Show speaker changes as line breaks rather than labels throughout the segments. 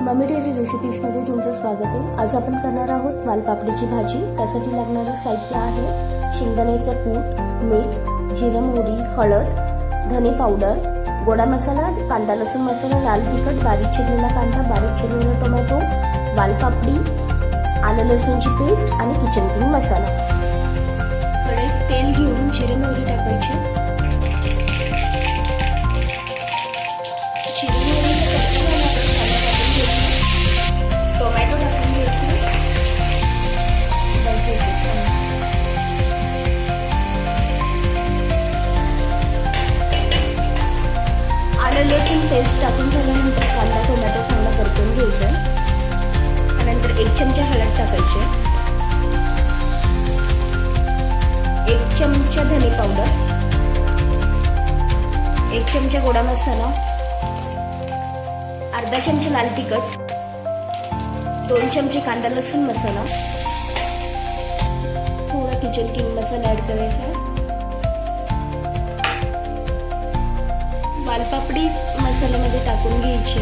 Mummy daily रेसिपीजमध्ये तुमचं स्वागत आहे। आज आपण करणार आहोत वालपापडीची भाजी। त्यासाठी लागणारं साहित्य आहे शेंगदाण्याचं कूट, मीठ, जिरं, मोहरी, हळद, धने पावडर, गोडा मसाला, कांदा लसूण मसाला, लाल तिखट, बारीक चिरलेला कांदा, बारीक चिरलेला टोमॅटो, वालपापडी, आलं लसूणची पेस्ट आणि किचन किंग मसाला। कढईत तेल घेऊन जिरं मोहरी टाकायची। टोमॅटो टाकून घ्यायचे। आलं लसूण पेस्ट टाकून झाल्यानंतर कांदा टोमॅटो चांगला परतून घ्यायचा। त्यानंतर 1 चमचा हळद टाकायचे, 1 चमचा धने पावडर, 1 चमचा गोडा मसाला, अर्धा चमचा लाल तिखट, 2 चमचे कांदा लसूण मसाला, थोडा किचन किंग मसाला ऍड करायचा। वालपापडी मसाल्यामध्ये टाकून घ्यायची।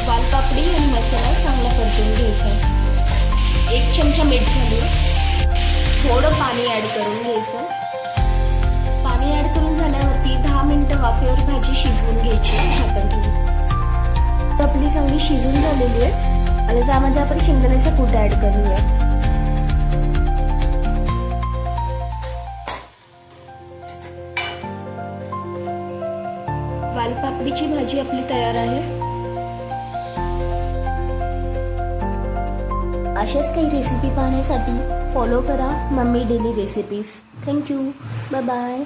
वालपापडी आणि मसाला चांगला परतून घ्यायचा। 1 चमचा मीठ घालून थोडं पाणी ऍड करून घ्यायचं। पाणी ऍड करून झाल्यावरती 10 मिनिटं वाफेवर भाजी शिजवून घ्यायची। झाकण ठेवून आपली चांगली शिजून झालेली आहे आणि त्यामध्ये आपण शेंगदाण्याचा कूट ऍड करूया। वालपापडीची भाजी आपली तयार आहे। अशाच काही रेसिपी पाहण्यासाठी फॉलो करा mummy daily recipes. Thank you, bye bye.